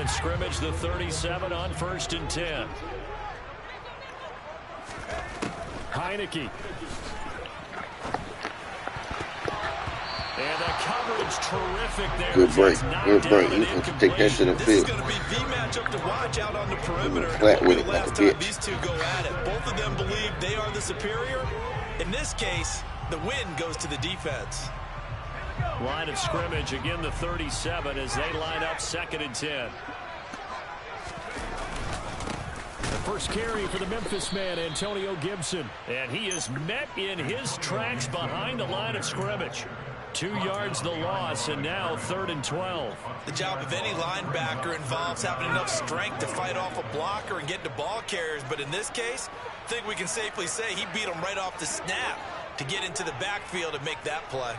of scrimmage, the 37 on 1st and 10. Heineke. And the coverage terrific there. Good break. Good break. You can take that to the field. This is going to be the matchup to watch out on the perimeter. Flat with it last like a time bitch. these two go at it. Both of them believe they are the superior. In this case, the win goes to the defense. Line of scrimmage, again the 37 as they line up 2nd and 10. The first carry for the Memphis man, Antonio Gibson. And he is met in his tracks behind the line of scrimmage. 2 yards the loss, and now 3rd and 12. The job of any linebacker involves having enough strength to fight off a blocker and get to ball carriers. But in this case, I think we can safely say he beat him right off the snap to get into the backfield and make that play.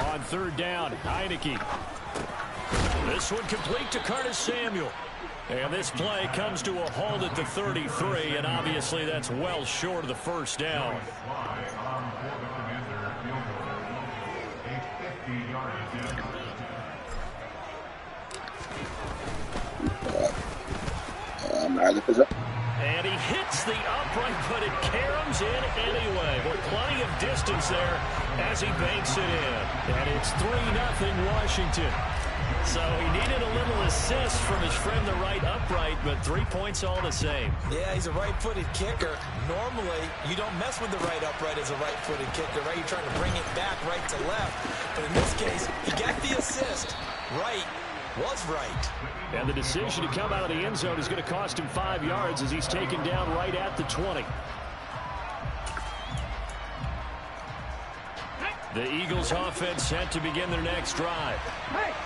On 3rd down, Heineke. This one complete to Curtis Samuel. And this play comes to a halt at the 33, and obviously that's well short of the first down. And he hits the upright, but it caroms in anyway. With plenty of distance there as he banks it in. And it's 3-0 Washington. So he needed a little assist from his friend the right upright, but 3 points all the same. Yeah, he's a right-footed kicker. Normally, you don't mess with the right upright as a right-footed kicker, right? You're trying to bring it back right to left. But in this case, he got the assist. Right was right. And the decision to come out of the end zone is going to cost him 5 yards as he's taken down right at the 20. The Eagles offense set to begin their next drive.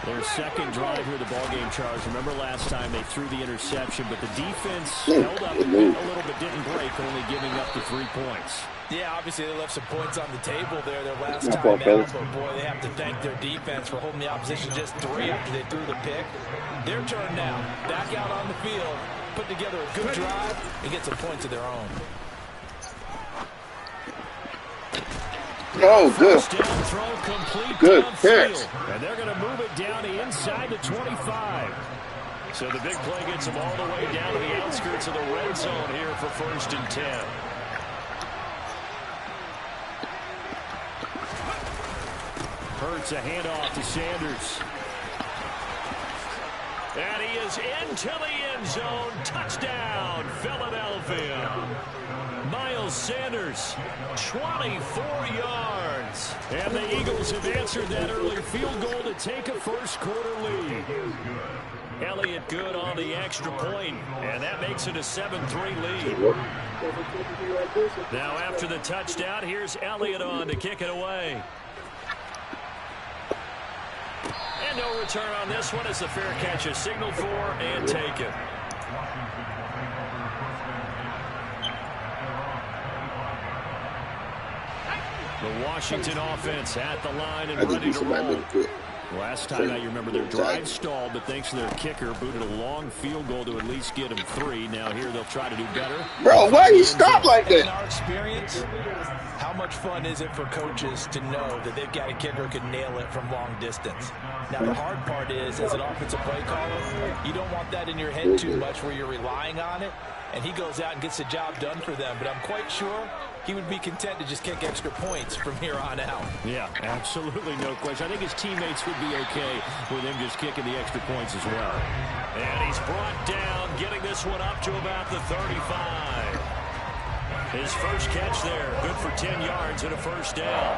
Their second drive here, the ballgame, Charles. Remember last time they threw the interception, but the defense held up a little bit, didn't break, only giving up the 3 points. Yeah, obviously they left some points on the table there their last time out, but boy, they have to thank their defense for holding the opposition just 3 after they threw the pick. Their turn now, back out on the field, put together a good drive and get some points of their own. Oh, good. Good catch. And they're going to move it down inside the 25. So the big play gets them all the way down to the outskirts of the red zone here for 1st and 10. Hurts a handoff to Sanders. And he is into the end zone. Touchdown, Philadelphia. Miles Sanders, 24 yards. And the Eagles have answered that early field goal to take a first-quarter lead. Elliott good on the extra point, and that makes it a 7-3 lead. Now after the touchdown, here's Elliott on to kick it away. And no return on this one as the fair catch is signaled for and taken. The Washington offense at the line and ready to roll. Last time out, you remember their drive stalled, but thanks to their kicker, booted a long field goal to at least get them 3. Now here they'll try to do better. Bro, why you stop like that? In our experience, how much fun is it for coaches to know that they've got a kicker who can nail it from long distance? Now, the hard part is, as an offensive play caller, you don't want that in your head too much where you're relying on it, and he goes out and gets the job done for them. But I'm quite sure he would be content to just kick extra points from here on out. Yeah, absolutely no question. I think his teammates would be okay with him just kicking the extra points as well. And he's brought down, getting this one up to about the 35. His first catch there, good for 10 yards and a first down.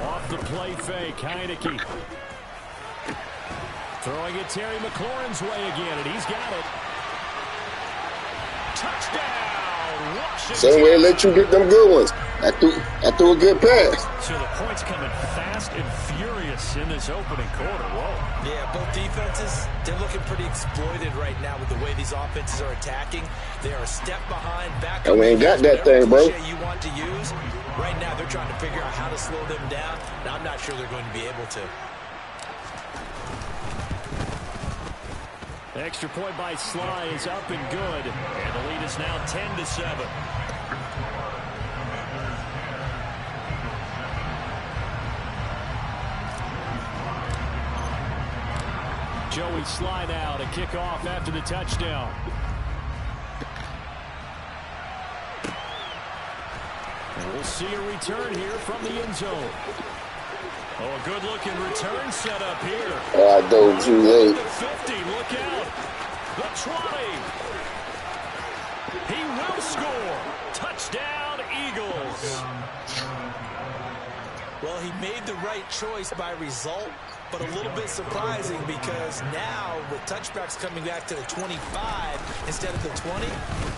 Off the play fake, Heineke. Throwing it Terry McLaurin's way again, and he's got it. Touchdown, Washington. Same way let you get them good ones. I threw a good pass. So the points coming fast and furious in this opening quarter. Whoa. Yeah, both defenses, they're looking pretty exploited right now with the way these offenses are attacking. They are a step behind, back. And we ain't got that thing, bro. You want to use. Right now, they're trying to figure out how to slow them down. Now, I'm not sure they're going to be able to. Extra point by Sly is up and good. And the lead is now 10-7. Joey Sly now to kick off after the touchdown. And we'll see a return here from the end zone. Oh, a good-looking return set up here. Oh, I dove too late. The 50, look out. The 20. He will score. Touchdown, Eagles. Well, he made the right choice by result, but a little bit surprising because now with touchbacks coming back to the 25 instead of the 20,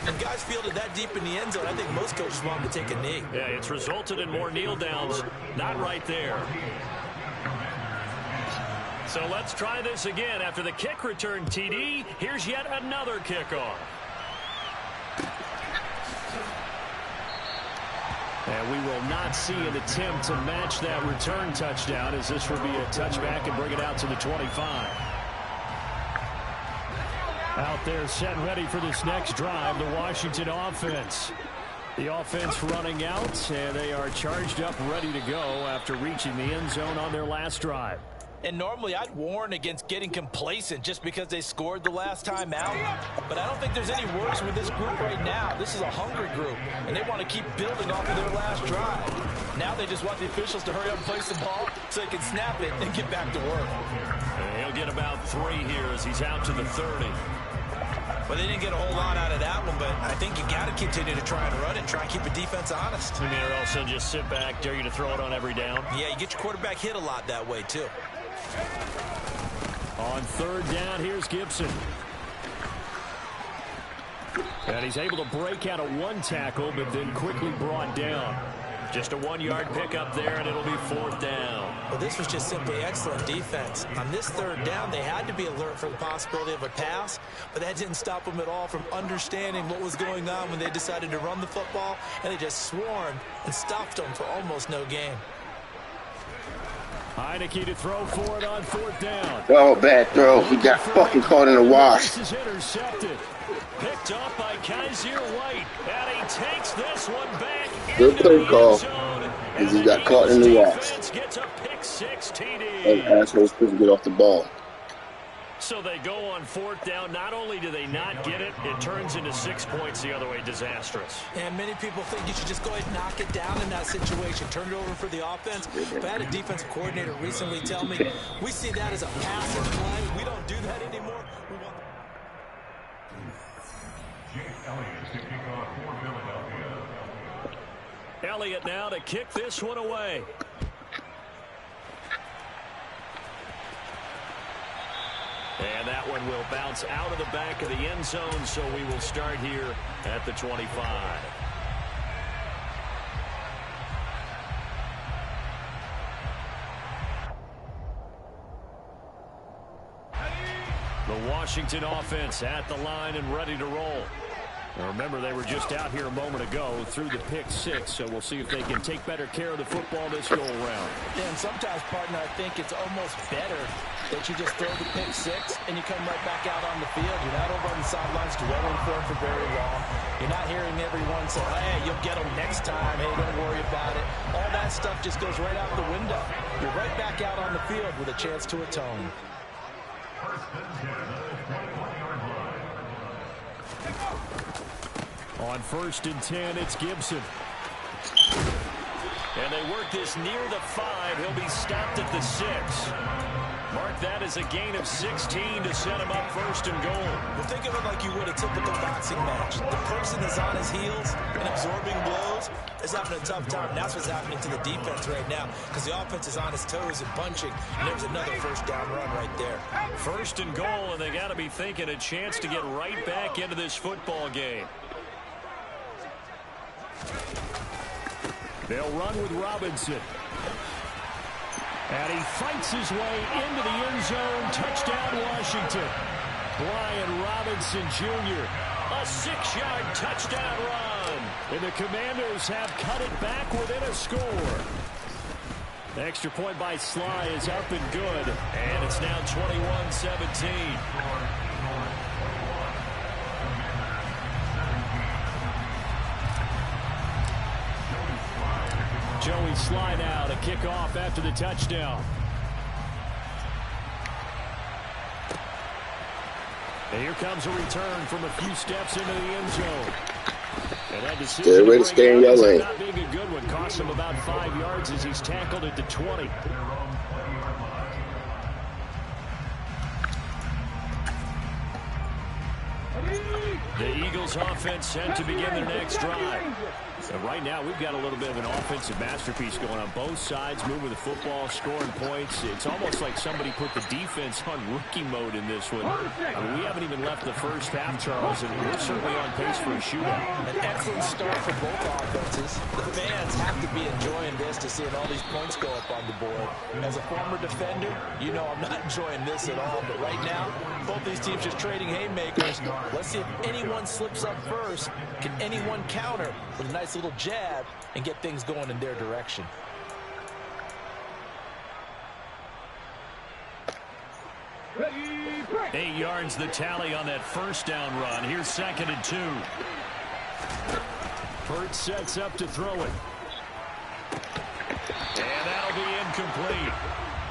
and guys fielded that deep in the end zone, I think most coaches want him to take a knee. Yeah, it's resulted in more kneel downs. Not right there. So let's try this again. After the kick return TD, here's yet another kickoff. And we will not see an attempt to match that return touchdown, as this will be a touchback and bring it out to the 25. Out there set ready for this next drive, the Washington offense. The offense running out, and they are charged up, ready to go after reaching the end zone on their last drive. And normally I'd warn against getting complacent just because they scored the last time out. But I don't think there's any worries with this group right now. This is a hungry group, and they want to keep building off of their last drive. Now they just want the officials to hurry up and place the ball so they can snap it and get back to work. And he'll get about 3 here as he's out to the 30. Well, they didn't get a whole lot out of that one, but I think you got to continue to try and run it and try and keep the defense honest. You mean or also just sit back, dare you to throw it on every down? Yeah, you get your quarterback hit a lot that way, too. On third down, here's Gibson. And he's able to break out of one tackle, but then quickly brought down. Just a 1-yard pickup there, and it'll be 4th down. Well, this was just simply excellent defense. On this third down, they had to be alert for the possibility of a pass, but that didn't stop them at all from understanding what was going on when they decided to run the football, and they just swarmed and stopped them for almost no gain. Heineke to throw for it on 4th down. Oh, bad throw. He got fucking caught in the wash. This is intercepted. Picked up by Kaiser White. And he takes this one back. Good play call. Because he got caught in the wash. Gets a pick 6 TD. Those assholes couldn't get off the ball. So they go on 4th down. Not only do they not get it, it turns into 6 points the other way. Disastrous. And many people think you should just go ahead and knock it down in that situation. Turn it over for the offense. But I had a defensive coordinator recently tell me, we see that as a passive play. We don't do that anymore. We want Elliott now to kick this one away. And that one will bounce out of the back of the end zone, so we will start here at the 25. The Washington offense at the line and ready to roll. Now remember, they were just out here a moment ago through the pick 6, so we'll see if they can take better care of the football this go-around. Yeah, and sometimes, partner, I think it's almost better that you just throw the pick 6 and you come right back out on the field. You're not over on the sidelines dwelling for him for very long. You're not hearing everyone say, hey, you'll get him next time. Hey, don't worry about it. All that stuff just goes right out the window. You're right back out on the field with a chance to atone. On 1st and 10, it's Gibson. And they work this near the 5. He'll be stopped at the 6. Mark that as a gain of 16 to set him up 1st and goal. Well, think of it like you would a typical boxing match. The person is on his heels and absorbing blows is having a tough time. And that's what's happening to the defense right now because the offense is on his toes and bunching. And there's another 1st down run right there. 1st and goal, and they got to be thinking a chance to get right back into this football game. They'll run with Robinson. And he fights his way into the end zone. Touchdown, Washington. Brian Robinson Jr. A 6-yard touchdown run. And the Commanders have cut it back within a score. The extra point by Sly is up and good. And it's now 21-17. Joey Sly now to kick off after the touchdown. And here comes a return from a few steps into the end zone. And that decision Stay ready to stay in your lane. not being a good one. Cost him about 5 yards as he's tackled at the 20. The Eagles offense set to begin their next drive. So right now, we've got a little bit of an offensive masterpiece going on both sides, moving the football, scoring points. It's almost like somebody put the defense on rookie mode in this one. I mean, we haven't even left the first half, Charles, and we're certainly on pace for a shootout. An excellent start for both offenses. The fans have to be enjoying this to seeing all these points go up on the board. As a former defender, you know I'm not enjoying this at all. But right now, both these teams just trading haymakers. Let's see if anyone slips up first. Can anyone counter with a nice little jab and get things going in their direction? Ready, 8 yards the tally on that first down run. Here's 2nd and 2. Hurts sets up to throw it. And that'll be incomplete.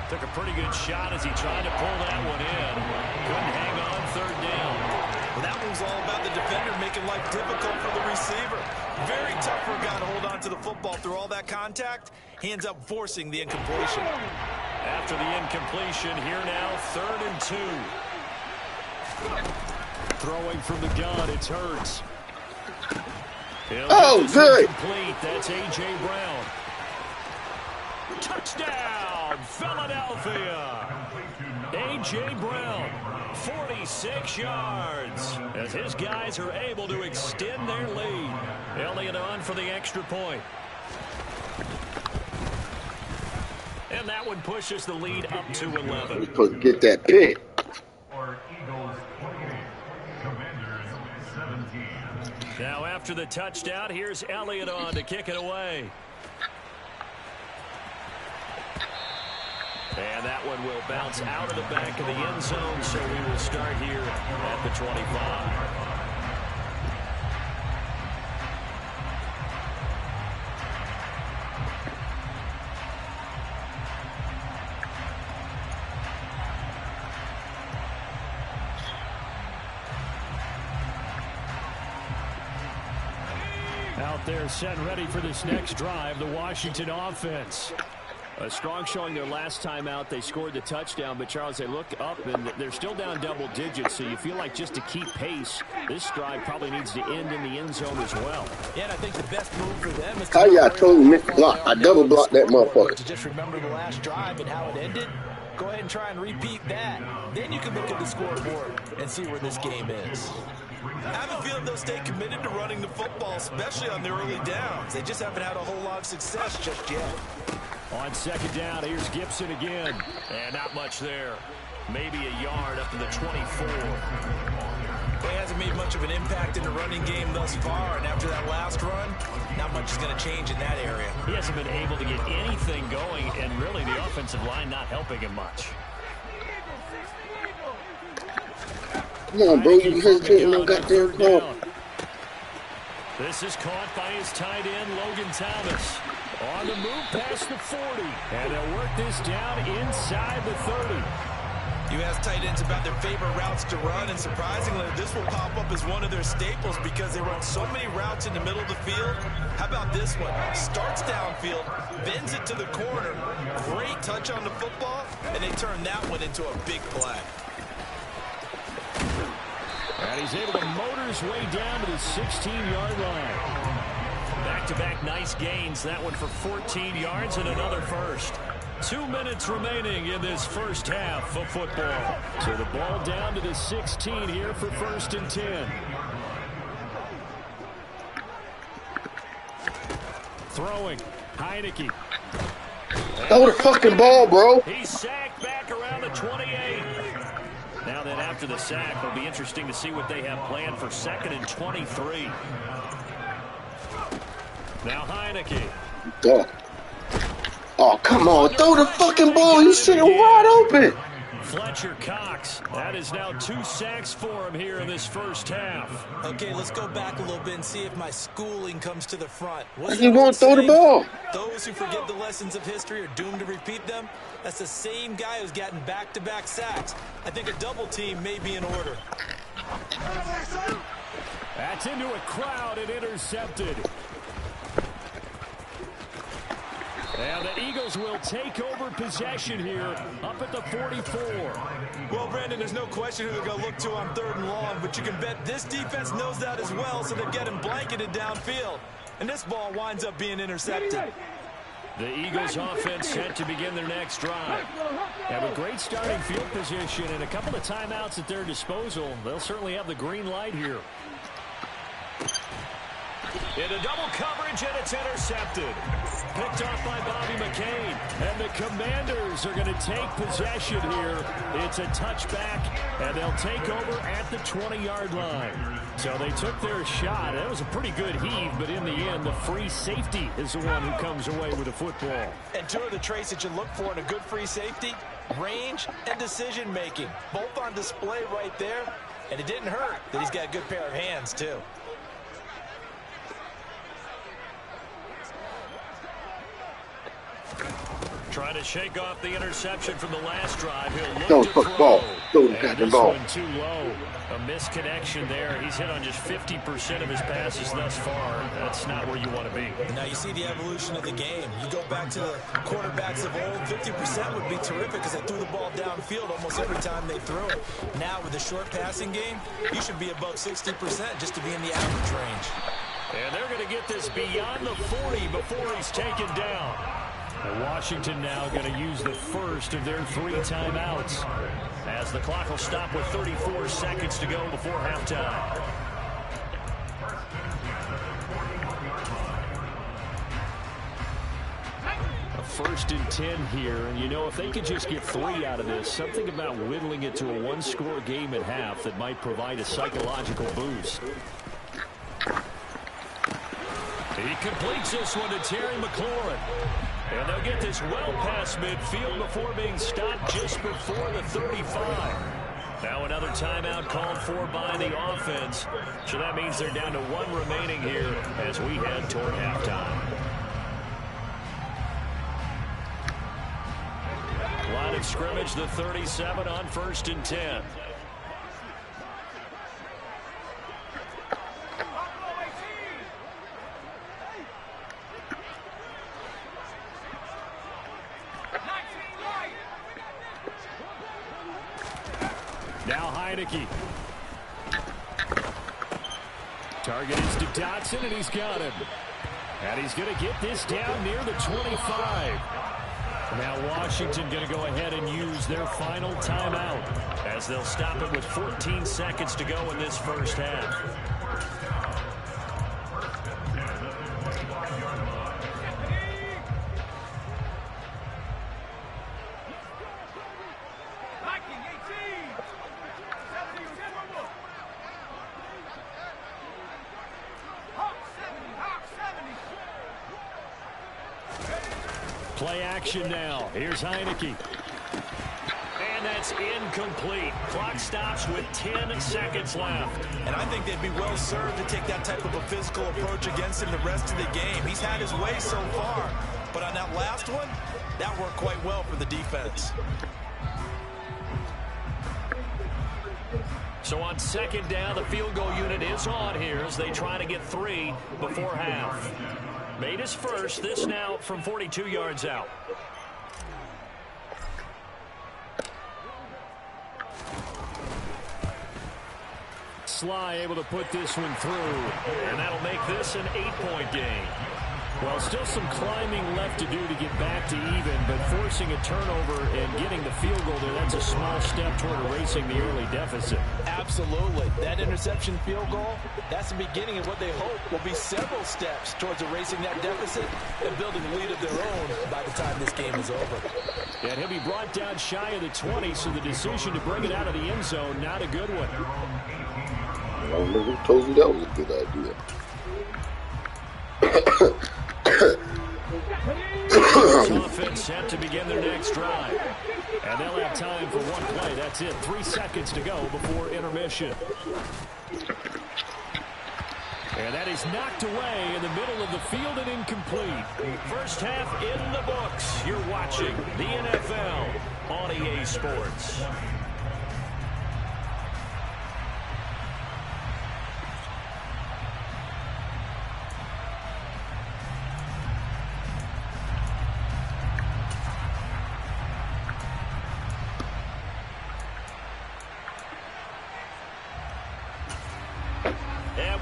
Took a pretty good shot as he tried to pull that one in. Couldn't hang on 3rd down. Well, that one's all about the defender making life difficult for the receiver. Very tough for a guy to hold on to the football through all that contact. He ends up forcing the incompletion. After the incompletion, here now, 3rd and 2. Throwing from the gun, it's Hurts. Oh, good. Complete. That's A.J. Brown. Touchdown, Philadelphia. A.J. Brown, 46 yards. As his guys are able to extend their lead. Elliott on for the extra point. And that one pushes the lead up to 11. We're supposed to get that pick. Now after the touchdown, here's Elliott on to kick it away. And that one will bounce out of the back of the end zone, so we will start here at the 25. Out there set and ready for this next drive, the Washington offense. A strong showing their last time out. They scored the touchdown, but Charles, they look up and they're still down double digits, so you feel like just to keep pace, this drive probably needs to end in the end zone as well. Yeah, and I think the best move for them is How y'all told me block? I double blocked that motherfucker. To just remember the last drive and how it ended. Go ahead and try and repeat that. Then you can look at the scoreboard and see where this game is. I have a feeling they'll stay committed to running the football, especially on the early downs. They just haven't had a whole lot of success just yet. On 2nd down, here's Gibson again. And not much there. Maybe a yard up to the 24. He hasn't made much of an impact in the running game thus far, and after that last run, not much is going to change in that area. He hasn't been able to get anything going, and really the offensive line not helping him much. Come on, bro. You hesitating no goddamn ball. This is caught by his tight end, Logan Thomas. On the move past the 40. And they'll work this down inside the 30. You ask tight ends about their favorite routes to run, and surprisingly, this will pop up as one of their staples because they run so many routes in the middle of the field. How about this one? Starts downfield, bends it to the corner. Great touch on the football, and they turn that one into a big play. And he's able to motor his way down to the 16-yard line. Back-to-back nice gains. That one for 14 yards and another first. 2 minutes remaining in this first half of football. So the ball down to the 16 here for 1st and 10. Throwing. Heineke. Throw the fucking ball, bro. He's sacked back around the 28. Now then, after the sack, it'll be interesting to see what they have planned for 2nd and 23. Now Heineke. Oh, come on. Throw the fucking ball. You sitting wide open. Fletcher Cox. That is now 2 sacks for him here in this first half. Okay, let's go back a little bit and see if my schooling comes to the front. He won't throw the ball. Those who forget the lessons of history are doomed to repeat them. That's the same guy who's gotten back-to-back sacks. I think a double team may be in order. That's into a crowd and intercepted. And the Eagles will take over possession here up at the 44. Well, Brandon, there's no question who they're going to look to on 3rd and long, but you can bet this defense knows that as well, so they're getting blanketed downfield. And this ball winds up being intercepted. The Eagles offense set to begin their next drive. Have a great starting field position and a couple of timeouts at their disposal. They'll certainly have the green light here. Into double coverage, and it's intercepted. Picked off by Bobby McCain. And the Commanders are going to take possession here. It's a touchback, and they'll take over at the 20-yard line. So they took their shot. That was a pretty good heave, but in the end, the free safety is the one who comes away with the football. And two of the traits that you look for in a good free safety, range and decision-making. Both on display right there. And it didn't hurt that he's got a good pair of hands, too. Trying to shake off the interception from the last drive. He'll look Don't to fuck throw. ball. Don't And catch the this ball. one too low. A misconnection there. He's hit on just 50% of his passes thus far. That's not where you want to be. Now you see the evolution of the game. You go back to the quarterbacks of old, 50% would be terrific because they threw the ball downfield almost every time they threw it. Now with the short passing game, you should be above 60% just to be in the average range. And they're going to get this beyond the 40 before he's taken down. And Washington now going to use the first of their 3 timeouts as the clock will stop with 34 seconds to go before halftime. A 1st and 10 here, and you know if they could just get 3 out of this, something about whittling it to a 1-score game at half that might provide a psychological boost. He completes this one to Terry McLaurin. And they'll get this well past midfield before being stopped just before the 35. Now another timeout called for by the offense. So that means they're down to 1 remaining here as we head toward halftime. Line of scrimmage, the 37 on 1st and 10. Now Heineke. Target is to Dotson, and he's got him. And he's going to get this down near the 25. Now Washington going to go ahead and use their final timeout as they'll stop it with 14 seconds to go in this first half. Play action now. Here's Heineke. And that's incomplete. Clock stops with 10 seconds left. And I think they'd be well served to take that type of a physical approach against him the rest of the game. He's had his way so far. But on that last one, that worked quite well for the defense. So on 2nd down, the field goal unit is on here as they try to get 3 before half. Made his first, this now from 42 yards out. Sly able to put this one through, and that'll make this an 8-point game. Well, still some climbing left to do to get back to even, but forcing a turnover and getting the field goal there, that's a small step toward erasing the early deficit. Absolutely. That interception field goal, that's the beginning of what they hope will be several steps towards erasing that deficit and building a lead of their own by the time this game is over. And he'll be brought down shy of the 20, so the decision to bring it out of the end zone, not a good one. I don't know who told you that was a good idea. Offense set to begin their next drive. And they'll have time for one play. That's it. 3 seconds to go before intermission. And that is knocked away in the middle of the field and incomplete. First half in the books. You're watching the NFL on EA Sports.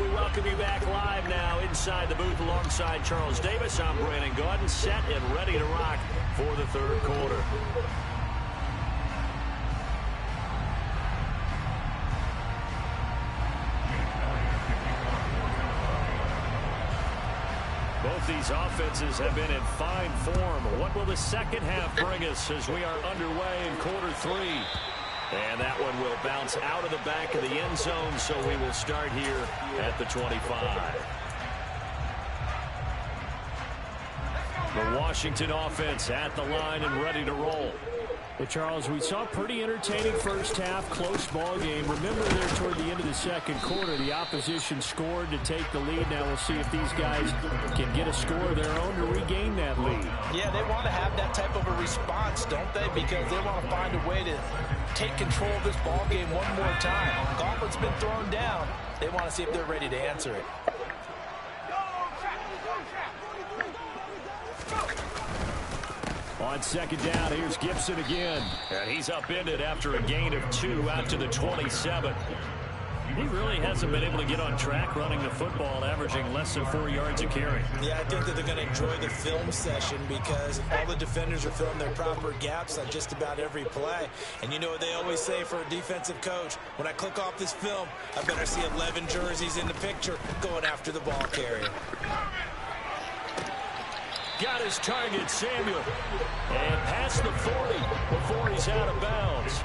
We welcome you back live now inside the booth alongside Charles Davis. I'm Brandon Gaudin, set and ready to rock for the third quarter. Both these offenses have been in fine form. What will the second half bring us as we are underway in quarter three? And that one will bounce out of the back of the end zone, so we will start here at the 25. The Washington offense at the line and ready to roll. Well, Charles, we saw a pretty entertaining first half, close ball game. Remember there toward the end of the second quarter, the opposition scored to take the lead. Now we'll see if these guys can get a score of their own to regain that lead. Yeah, they want to have that type of a response, don't they? Because they want to find a way to take control of this ball game one more time. Gauntlet's been thrown down. They want to see if they're ready to answer it. On second down, here's Gibson again. And he's upended after a gain of 2 out to the 27. He really hasn't been able to get on track running the football, averaging less than 4 yards a carry. Yeah, I think that they're going to enjoy the film session because all the defenders are filling their proper gaps on just about every play. And you know what they always say for a defensive coach? When I click off this film, I better see 11 jerseys in the picture going after the ball carrier. Got his target, Samuel. And past the 40 before he's out of bounds.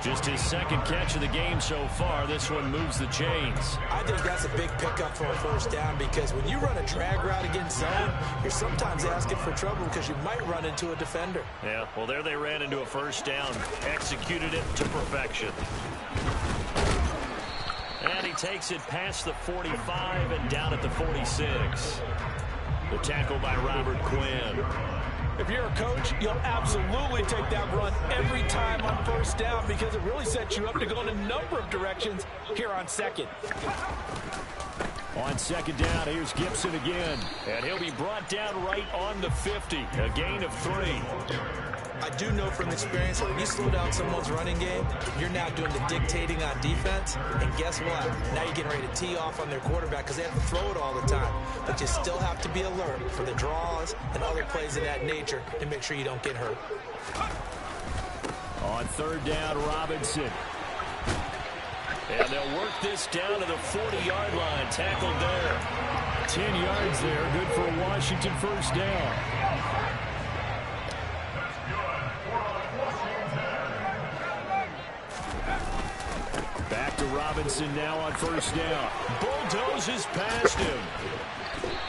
Just his second catch of the game so far. This one moves the chains. I think that's a big pickup for a first down because when you run a drag route against zone, you're sometimes asking for trouble because you might run into a defender. Yeah, well, there they ran into a first down. Executed it to perfection. And he takes it past the 45 and down at the 46. The tackle by Robert Quinn. If you're a coach, you'll absolutely take that run every time on first down because it really sets you up to go in a number of directions here on second. On second down, here's Gibson again. And he'll be brought down right on the 50. A gain of 3. I do know from experience when you slow down someone's running game, you're now doing the dictating on defense. And guess what? Now you're getting ready to tee off on their quarterback because they have to throw it all the time. But you still have to be alert for the draws and other plays of that nature and make sure you don't get hurt. On third down, Robinson. And they'll work this down to the 40-yard line. Tackled there. 10 yards there. Good for a Washington first down. Back to Robinson now on first down. Bulldozes past him.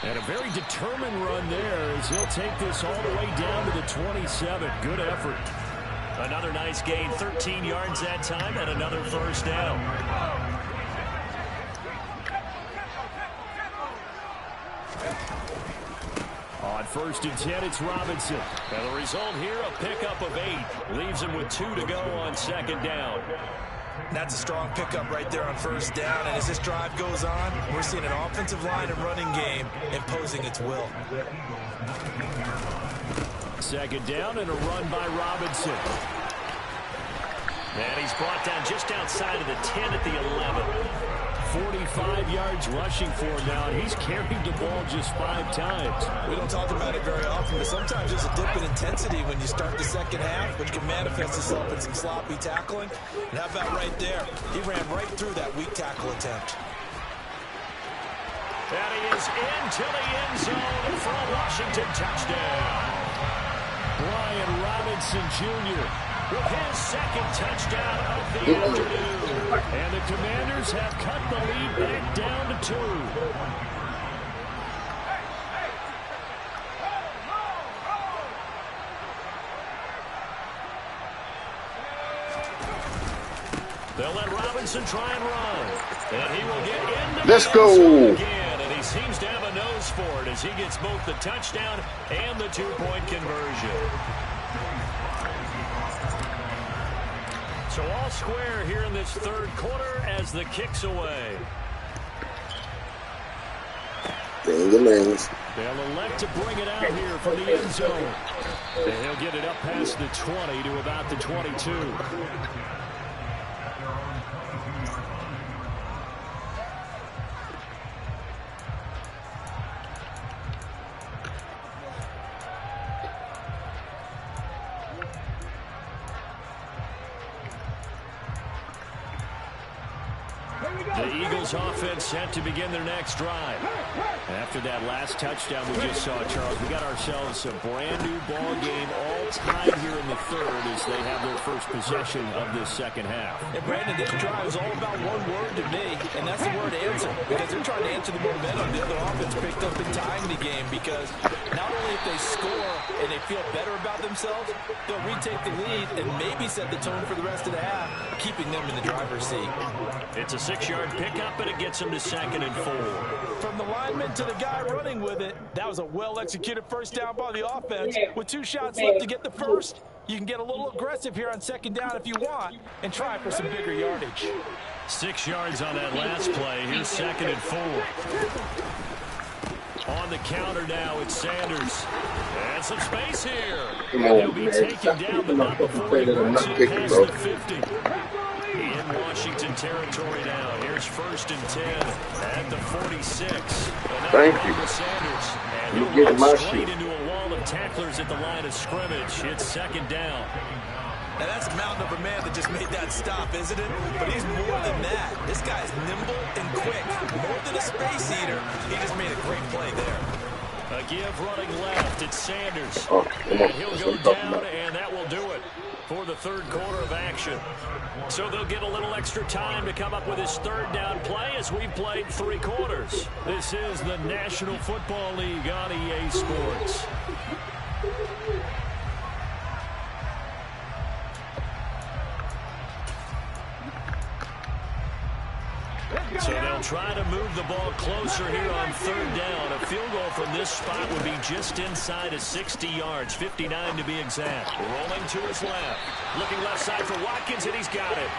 And a very determined run there as he'll take this all the way down to the 27. Good effort. Another nice gain, 13 yards that time, and another first down. On first and 10, it's Robinson. And the result here, a pickup of 8. Leaves him with 2 to go on second down. That's a strong pickup right there on first down. And as this drive goes on, we're seeing an offensive line and running game imposing its will. Second down and a run by Robinson. And he's brought down just outside of the 10 at the 11. 45 yards rushing for him now, and he's carried the ball just 5 times. We don't talk about it very often, but sometimes there's a dip in intensity when you start the second half, which can manifest itself in some sloppy tackling. And how about right there? He ran right through that weak tackle attempt. And he is into the end zone for a Washington touchdown. Brian Robinson Jr. with his second touchdown of the afternoon. And the Commanders have cut the lead back down to 2. They'll let Robinson try and run. And he will get into Let's the go. end zone again. And he seems to have a nose for it as he gets both the touchdown and the 2-point conversion. So all square here in this third quarter as the kick's away. They'll elect to bring it out here from the end zone. And he'll get it up past the 20 to about the 22. The Eagles offense set to begin their next drive. After that last touchdown we just saw, Charles, we got ourselves a brand new ball game all tied here in the third as they have their first possession of this second half. And Brandon, this drive is all about one word to me, and that's the word answer, because they're trying to answer the momentum the other offense picked up in tying the game, because not only if they score and they feel better about themselves, they'll retake the lead and maybe set the tone for the rest of the half, keeping them in the driver's seat. It's a 6-yard pickup, and it gets them to 2nd and 4. From the lineman to the guy running with it, that was a well-executed first down by the offense. With 2 shots left to get the first, you can get a little aggressive here on 2nd down if you want and try for some bigger yardage. 6 yards on that last play. Here's 2nd and 4. On the counter now, it's Sanders. And some space here. He'll be taken down, but not before he works it past the 50. In Washington territory now. Here's 1st and 10 at the 46. Thank you. Sanders. And You're he'll getting my run straight shit. into a wall of tacklers at the line of scrimmage. It's 2nd down. Now, that's a mountain of a man that just made that stop, isn't it? But he's more than that. This guy is nimble and quick. More than a space eater. He just made a great play there. A give running left. It's Sanders. Oh, come on. And he'll That's go what I'm talking down, about. and that will do it for the third quarter of action. So they'll get a little extra time to come up with his 3rd down play as we've played 3 quarters. This is the National Football League on EA Sports. So they'll try to move the ball closer here on 3rd down. A field goal from this spot would be just inside of 60 yards, 59 to be exact. Rolling to his left. Looking left side for Watkins, and he's got it.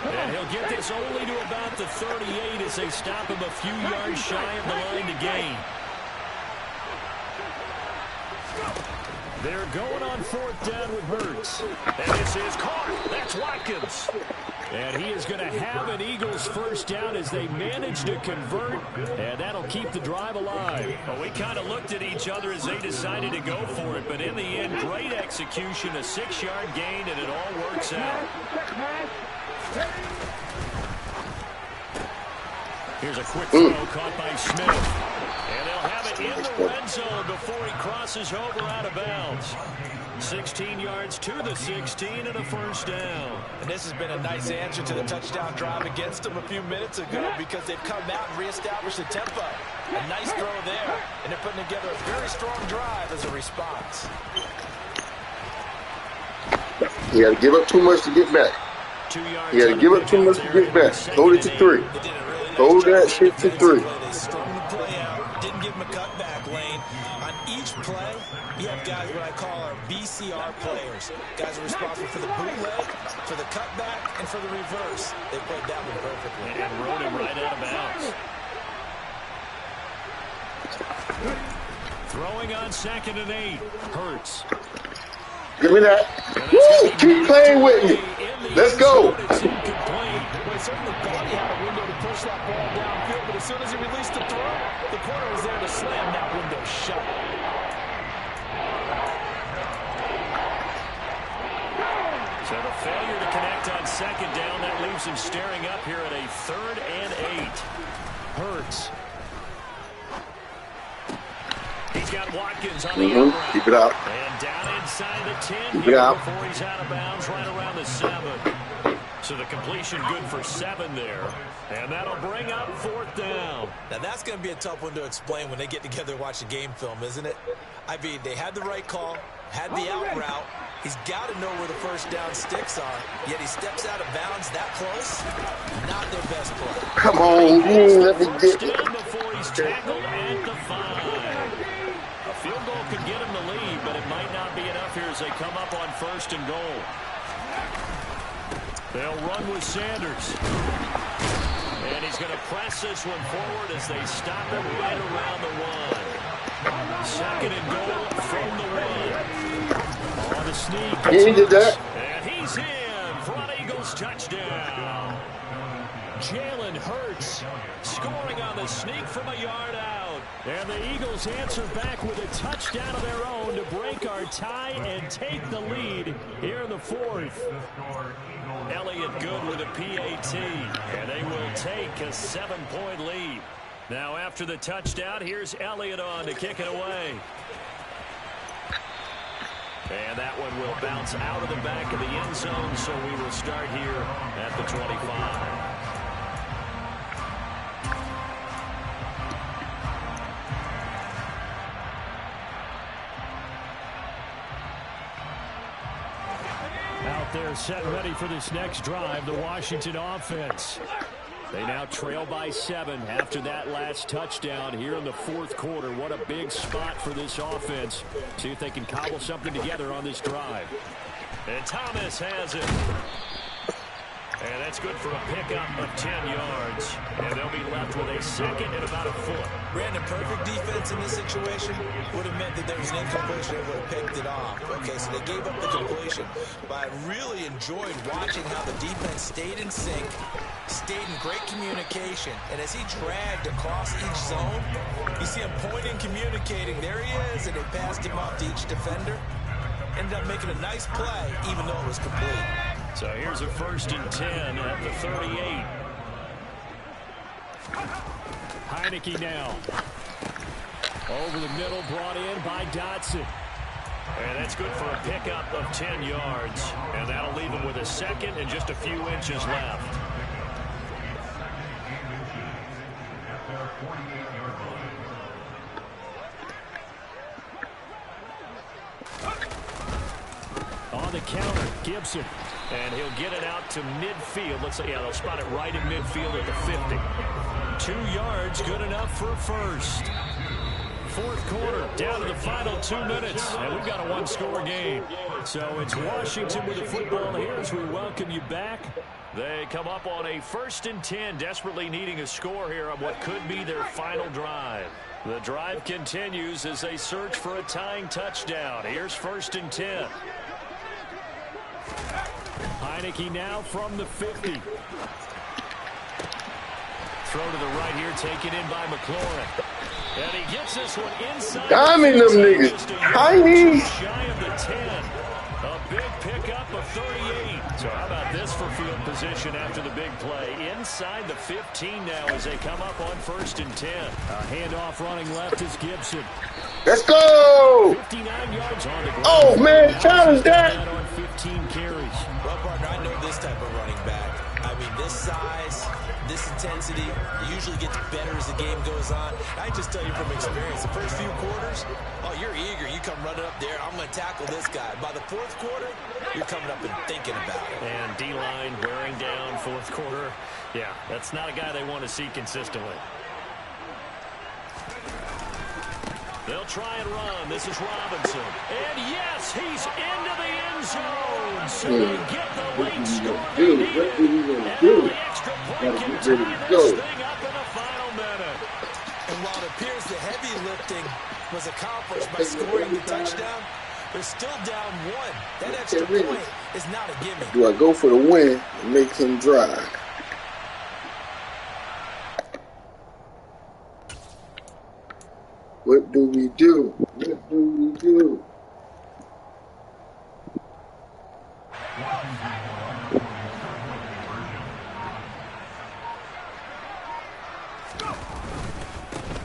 And he'll get this only to about the 38 as they stop him a few yards shy of the line to gain. They're going on 4th down with Hurts. And this is caught. That's Watkins. And he is going to have an Eagles 1st down as they manage to convert, and that'll keep the drive alive. Well, we kind of looked at each other as they decided to go for it, but in the end, great execution, a 6-yard gain, and it all works out. Here's a quick throw caught by Smith. And they'll have it in the red zone before he crosses over out of bounds. 16 yards to the 16 and a 1st down. And this has been a nice answer to the touchdown drive against them a few minutes ago because they've come out and reestablished the tempo. A nice throw there, and they're putting together a very strong drive as a response. You got to give up too much to get back. 2 yards. You got to give up too much to get back. Hold it to 3. Hold that shit to 3. They strung the play out, didn't give him a cutback lane. On each play, you have guys what I call our BCR players. Guys are responsible for the bootleg, for the cutback, and for the reverse. They played that one perfectly. And rode him right out of bounds. Throwing on 2nd and 8. Hurts. Give me that. Woo! Keep playing with me. Let's go. Well, he certainly thought he had a window to push that ball downfield, but as soon as he released the throw, the corner was there to slam that window shut. So the failure to connect on 2nd down, that leaves him staring up here at a 3rd and 8. Hurts. He's got Watkins on the outright. Keep it out. And down inside the 10 Keep it here out. before he's out of bounds right around the 7. So the completion good for 7 there. And that'll bring up 4th down. Now that's going to be a tough one to explain when they get together and watch the game film, isn't it? I mean, they had the right call, had the out route. He's got to know where the 1st down sticks are, yet he steps out of bounds that close. Not their best play. Come on, let me get it. Down before he's tackled at the 5. A field goal could get him the lead, but it might not be enough here as they come up on 1st and goal. They'll run with Sanders. And he's going to press this one forward as they stop him right around the 1. 2nd and goal from the 1. On the sneak. He did that. And he's in for an Eagles touchdown. Jalen Hurts scoring on the sneak from a yard out. And the Eagles answer back with a touchdown of their own to break our tie and take the lead here in the fourth. Elliott good with a PAT, and they will take a 7-point lead. Now after the touchdown, here's Elliott on to kick it away. And that one will bounce out of the back of the end zone, so we will start here at the 25. Out there set ready for this next drive, the Washington offense. They now trail by 7 after that last touchdown here in the fourth quarter. What a big spot for this offense. See if they can cobble something together on this drive. And Thomas has it. And that's good for a pickup of 10 yards. And they'll be left with a second and about a foot. Brandon, perfect defense in this situation would have meant that there was an incompletion and would have picked it off. Okay, so they gave up the completion. But I really enjoyed watching how the defense stayed in sync, stayed in great communication. And as he dragged across each zone, you see him pointing, communicating. There he is, and they passed him off to each defender. Ended up making a nice play, even though it was complete. So here's a 1st and 10 at the 38. Heineke now. Over the middle, brought in by Dotson. And that's good for a pickup of 10 yards. And that'll leave him with a second and just a few inches left. On the counter, Gibson. And he'll get it out to midfield. Let's say, yeah, they'll spot it right in midfield at the 50. 2 yards, good enough for a first. Fourth quarter, down to the final 2 minutes, and we've got a one-score game. So it's Washington with the football here as we welcome you back. They come up on a 1st and 10, desperately needing a score here on what could be their final drive. The drive continues as they search for a tying touchdown. Here's 1st and 10. Heineke now from the 50. Throw to the right here, taken in by McLaurin. And he gets this one inside. Diamond them niggas. Tiny. Shy of the 10. A big pickup of 38. So how about this for field position after the big play? Inside the 15 now as they come up on 1st and 10. A handoff running left is Gibson. Let's go. 59 yards on the ground. Oh, man, challenge that. On 15 carries. Well, partner, I know this type of running back. I mean, this size, this intensity, it usually gets better as the game goes on. I just tell you from experience, the first few quarters, oh, you're eager. You come running up there, I'm going to tackle this guy. By the fourth quarter, you're coming up and thinking about it. And D-line wearing down fourth quarter. Yeah, that's not a guy they want to see consistently. They'll try and run. This is Robinson. And yes, he's into the end zone. So they get the late score. What do we want to do? The extra point can tie this thing up in the final minute. And while it appears the heavy lifting was accomplished by scoring the touchdown, they're still down 1. That extra point is not a gimme. Do I go for the win and make him drive? What do we do? What do we do?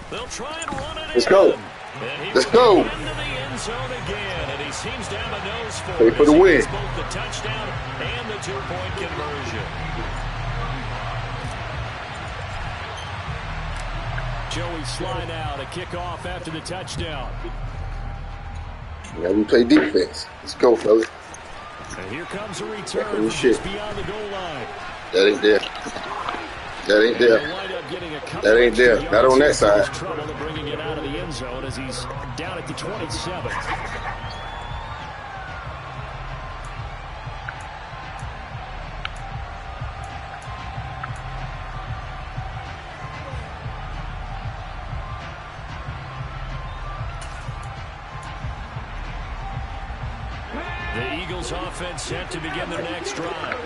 They'll try and run it. Let's go. Let's go. Into the end zone again, and he seems to have a nose for Pay it for as the he win. gets both the touchdown and the 2-point conversion. Joey Sly now to kick off after the touchdown. Yeah, we play defense. Let's go, fellas. And here comes a return Oh, shit. just beyond the goal line. That ain't there. That ain't there. That ain't there. Not on that side. Trouble to bringing it out of the end zone as he's down at the 27. The Eagles offense set to begin their next drive.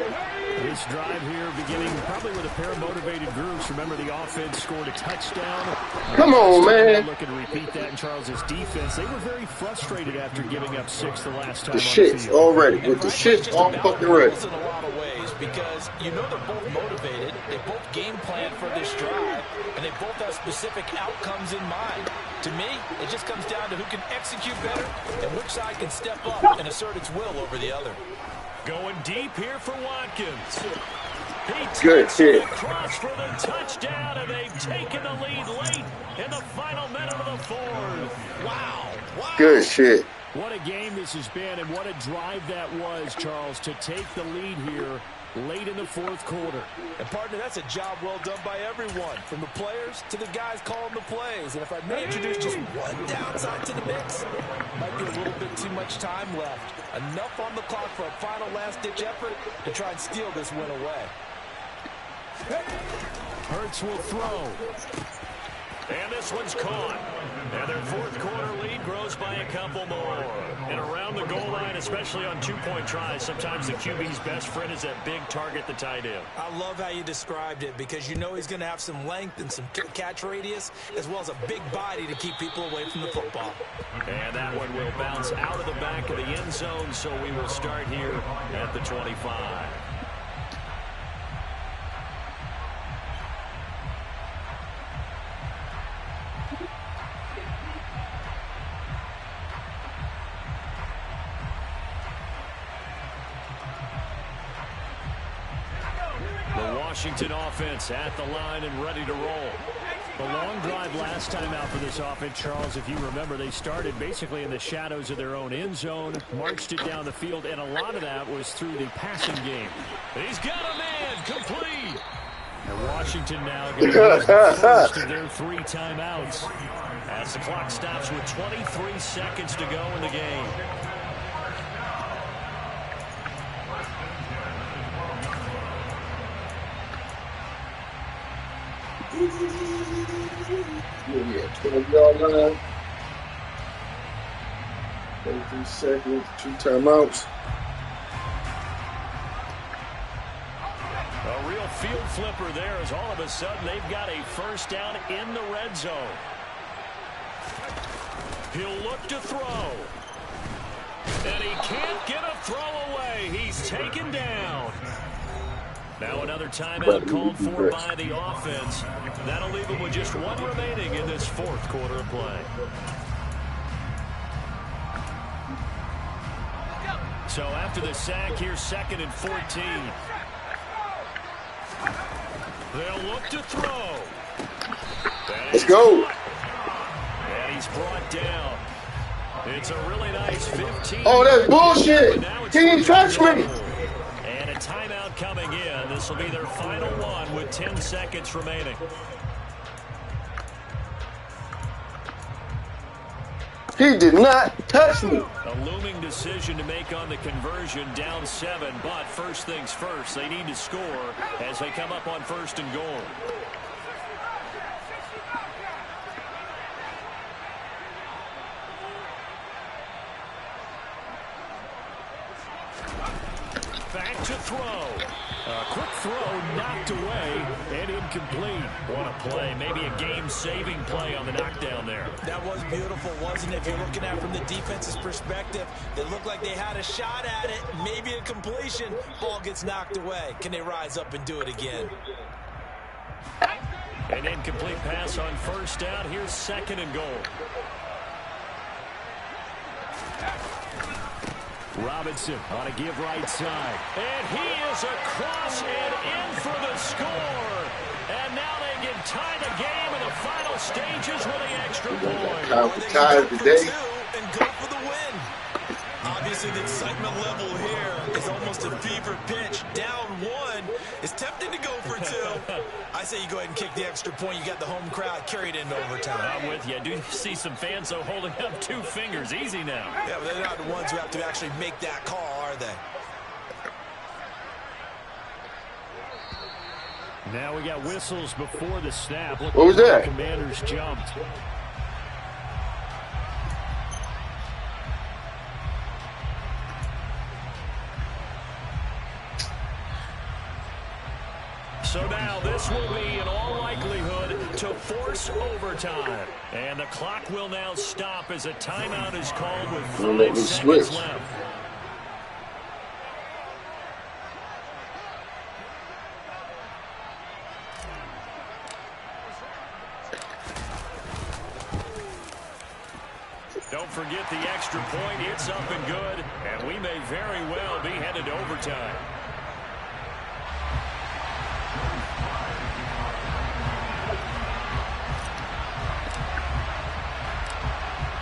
This drive here beginning probably with a pair of motivated groups. Remember, the offense scored a touchdown. Come on, man. Looking to repeat that in Charles's defense. They were very frustrated after giving up 6 the last time. The shit's already. With the shit's all fucking ready. In a lot of ways, because you know they're both motivated. They both game plan for this drive, and they both have specific outcomes in mind. To me, it just comes down to who can execute better and which side can step up and assert its will over the other. Going deep here for Watkins. Good hit. Across for the touchdown, and they've taken the lead late in the final minute of the fourth. Wow. Good shit. What a game this has been, and what a drive that was, Charles, to take the lead here late in the fourth quarter. And, partner, that's a job well done by everyone, from the players to the guys calling the plays. And if I may introduce just one downside to the mix, might be a little bit too much time left. Enough on the clock for a final last-ditch effort to try and steal this win away. Hurts will throw. And this one's caught. And their fourth quarter lead grows by a couple more. And around the goal line, especially on two-point tries, sometimes the QB's best friend is that big target, the tight end. I love how you described it, because you know he's going to have some length and some catch radius, as well as a big body to keep people away from the football. And that one will bounce out of the back of the end zone, so we will start here at the 25. Washington offense at the line and ready to roll. The long drive last time out for this offense, Charles, if you remember, they started basically in the shadows of their own end zone, marched it down the field, and a lot of that was through the passing game. He's got a man complete. And Washington now going to use the first of their 3 timeouts as the clock stops with 23 seconds to go in the game. Yeah, 12-yard line. 33 seconds, 2 timeouts. A real field flipper there, as all of a sudden they've got a first down in the red zone. He'll look to throw. And he can't get a throw away. He's taken down. Now another timeout called for by the offense. That'll leave them with just 1 remaining in this fourth quarter of play. So after the sack, here's 2nd and 14. They'll look to throw. Let's go. And he's brought down. It's a really nice 15. Oh, that's bullshit. He didn't touch me. And a timeout coming in. This will be their final one with 10 seconds remaining. He did not touch me. A looming decision to make on the conversion, down 7. But first things first, they need to score as they come up on 1st and goal. Back to throw. A quick throw knocked away and incomplete. What a play. Maybe a game-saving play on the knockdown there. That was beautiful, wasn't it? If you're looking at it from the defense's perspective, it looked like they had a shot at it, maybe a completion. Ball gets knocked away. Can they rise up and do it again? An incomplete pass on first down. Here's 2nd and goal. Robinson on a give right side. And he is across and in for the score. And now they can tie the game in the final stages with the extra point. Tied today. And go for the win. Obviously, the excitement level here is almost a fever pitch. Down 1. It's tempting to go for 2. I say you go ahead and kick the extra point. You got the home crowd carried into overtime. I'm with you. I do see some fans, though, holding up 2 fingers. Easy now. Yeah, but they're not the ones who have to actually make that call, are they? Now we got whistles before the snap. Look, what was that? Commanders jumped. So now this will be, in all likelihood, to force overtime. And the clock will now stop as a timeout is called with 5 seconds left. Don't forget the extra point. It's up and good. And we may very well be headed to overtime.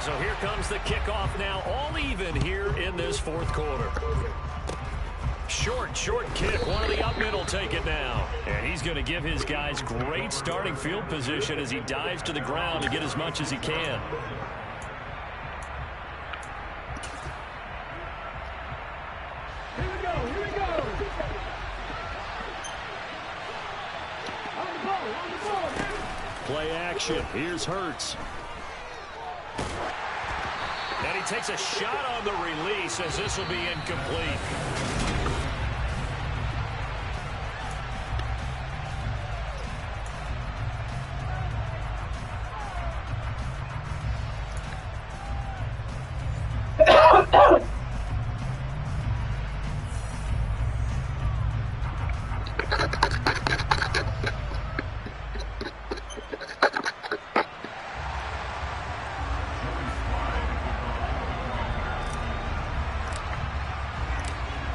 So here comes the kickoff now, all even here in this fourth quarter. Short kick. One of the up men will take it now. And he's going to give his guys great starting field position as he dives to the ground to get as much as he can. Here we go. On the ball. Play action. Here's Hurts. And he takes a shot on the release as this will be incomplete.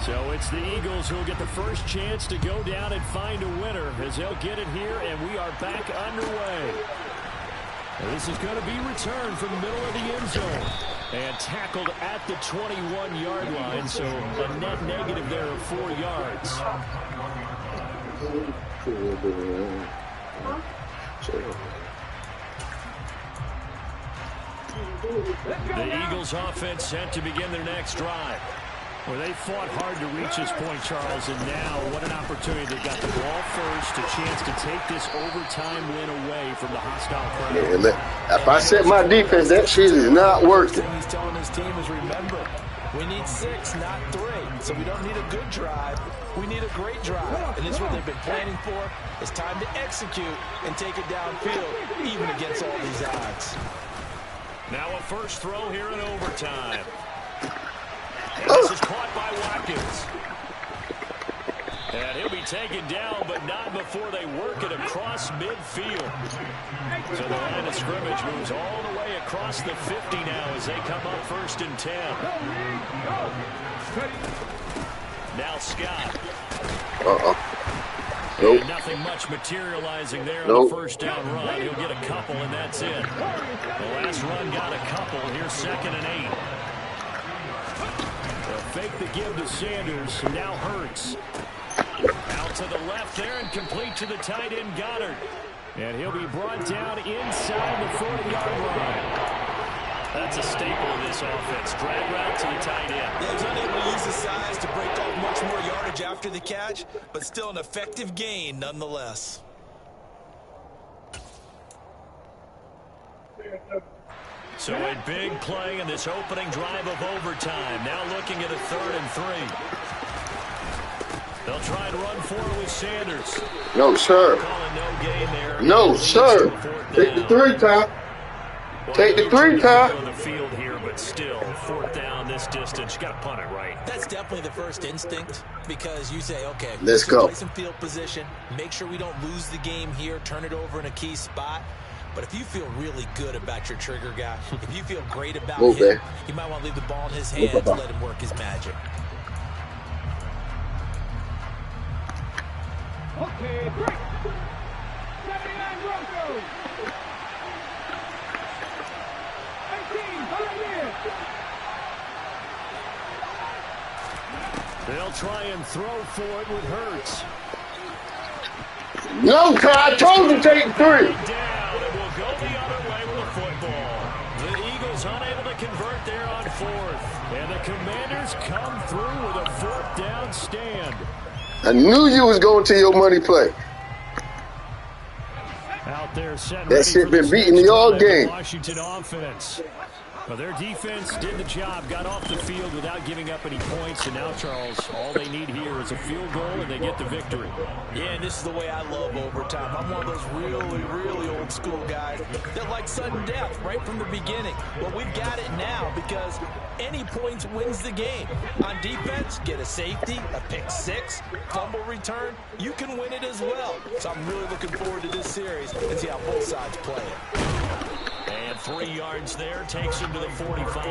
So it's the Eagles who'll get the first chance to go down and find a winner as they'll get it here, and we are back underway. And this is going to be returned from the middle of the end zone and tackled at the 21-yard line, so a net negative there of 4 yards. The Eagles offense set to begin their next drive. Well, they fought hard to reach this point, Charles, and now what an opportunity. They got the ball first, a chance to take this overtime win away from the hostile crowd. Yeah, if I set my defense, that shit is not working. He's telling his team is, remember, we need 6, not 3. So we don't need a good drive. We need a great drive. And this is what they've been planning for. It's time to execute and take it downfield, even against all these odds. Now a first throw here in overtime. And this is caught by Watkins. And he'll be taken down, but not before they work it across midfield. So the line of scrimmage moves all the way across the 50 now as they come up 1st and 10. Now Scott. Nope. And nothing much materializing there on the first down run. He'll get a couple, and that's it. The last run got a couple. Here's 2nd and 8. Fake the give to Sanders. Now Hurts. Out to the left there and complete to the tight end Goddard. And he'll be brought down inside the 40-yard line. That's a staple of this offense. Drag route to the tight end. Yeah, he's unable to use his size to break off much more yardage after the catch, but still an effective gain nonetheless. So a big play in this opening drive of overtime. Now looking at a 3rd and 3. They'll try and run forward with Sanders. No, sir. No gain there. No, sir. Take the 3, Ty. Take the 3, Ty. On the field here, but still 4th down this distance. You got to punt it right. That's definitely the first instinct because you say, okay, let's go. Play some field position. Make sure we don't lose the game here. Turn it over in a key spot. But if you feel really good about your trigger guy, if you feel great about him, you might want to leave the ball in his hands and let him work his magic. Okay, break. 79 Broncos. 18, They'll try and throw for it with Hurts. No, Ty, I told you take 3. Down, and we'll go the other way with a football. The Eagles unable to convert there on 4th. And the Commanders come through with a 4th down stand. I knew you was going to your money play. Out there, set that shit been beating me all game. Washington offense. Well, their defense did the job, got off the field without giving up any points, and now, Charles, all they need here is a field goal, and they get the victory. Yeah, and this is the way I love overtime. I'm one of those really, really old school guys that like sudden death right from the beginning. Well, we've got it now because any points wins the game. On defense, get a safety, a pick six, fumble return, you can win it as well. So I'm really looking forward to this series and see how both sides play it. And 3 yards there takes him to the 45.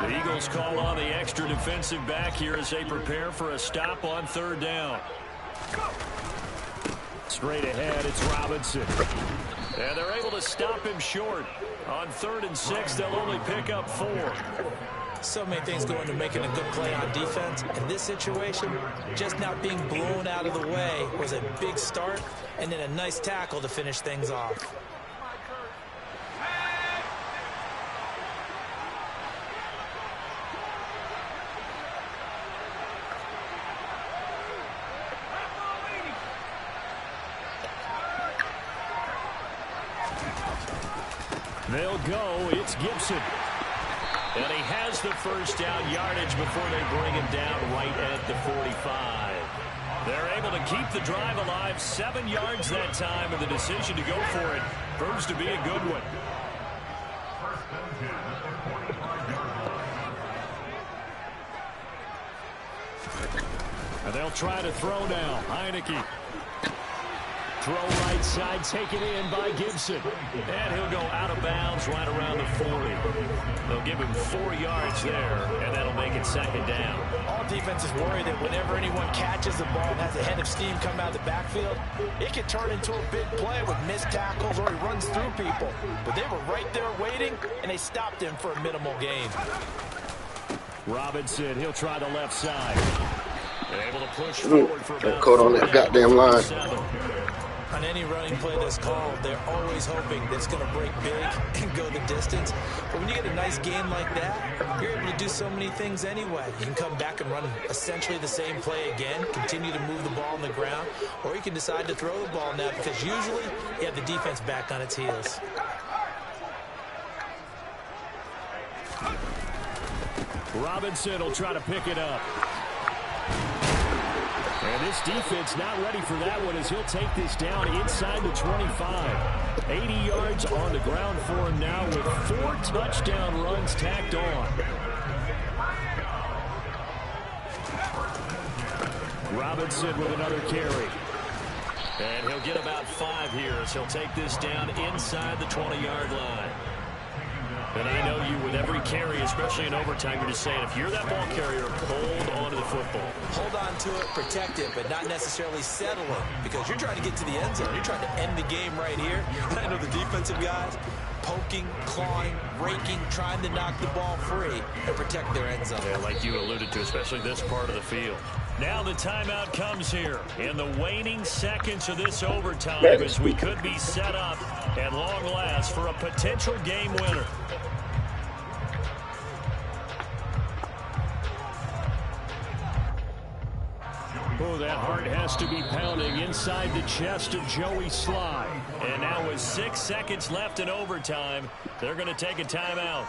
The Eagles call on the extra defensive back here as they prepare for a stop on 3rd down. Straight ahead, it's Robinson. And they're able to stop him short. On 3rd and 6, they'll only pick up 4. So many things go into making a good play on defense. In this situation, just not being blown out of the way was a big start, and then a nice tackle to finish things off. They'll go. It's Gibson. And he has the first down yardage before they bring him down right at the 45. They're able to keep the drive alive, 7 yards that time, and the decision to go for it proves to be a good one. And they'll try to throw now. Heineke. Throw right side, taken in by Gibson. And he'll go out of bounds right around the 40. They'll give him 4 yards there, and that'll make it 2nd down. All defenses worry that whenever anyone catches the ball and has a head of steam come out of the backfield, it can turn into a big play with missed tackles or he runs through people. But they were right there waiting, and they stopped him for a minimal gain. Robinson, he'll try the left side. They're able to push forward for about caught on that goddamn line. On any running play that's called, they're always hoping that it's going to break big and go the distance. But when you get a nice game like that, you're able to do so many things anyway. You can come back and run essentially the same play again, continue to move the ball on the ground, or you can decide to throw the ball now because usually you have the defense back on its heels. Robinson will try to pick it up. And this defense not ready for that one as he'll take this down inside the 25. 80 yards on the ground for him now with 4 touchdown runs tacked on. Robinson with another carry. And he'll get about 5 here as he'll take this down inside the 20-yard line. And I know you, with every carry, especially in overtime, you're just saying, if you're that ball carrier, hold on to the football. Hold on to it, protect it, but not necessarily settle it because you're trying to get to the end zone. You're trying to end the game right here. I know the defensive guys poking, clawing, raking, trying to knock the ball free and protect their end zone. Yeah, like you alluded to, especially this part of the field. Now the timeout comes here in the waning seconds of this overtime as we could be set up at long last for a potential game winner. Oh, that heart has to be pounding inside the chest of Joey Sly. And now with 6 seconds left in overtime, they're going to take a timeout.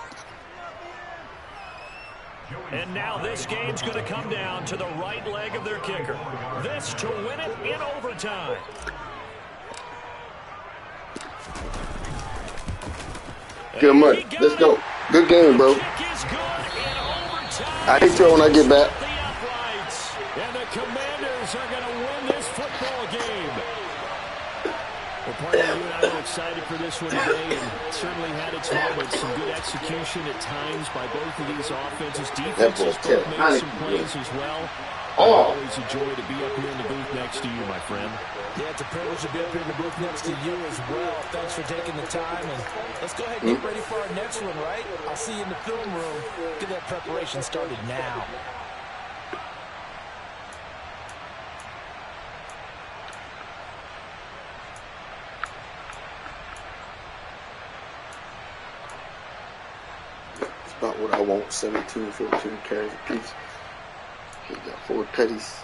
And now this game's going to come down to the right leg of their kicker. This to win it in overtime. Good money. Let's go. Good game, bro. I hate you when I get back. And the Commanders are going to win this football game. Well, partner, you and I were excited for this one today, and certainly had its moments. Some good execution at times by both of these offenses. Defenses both made some plays as well. Always a joy to be up here in the booth next to you, my friend. Yeah, it's a privilege to be up here in the booth next to you as well. Thanks for taking the time, and let's go ahead and get ready for our next one, right? I'll see you in the film room. Get that preparation started now. About what I want, 17, 14 carries a piece. He got 4 tutties.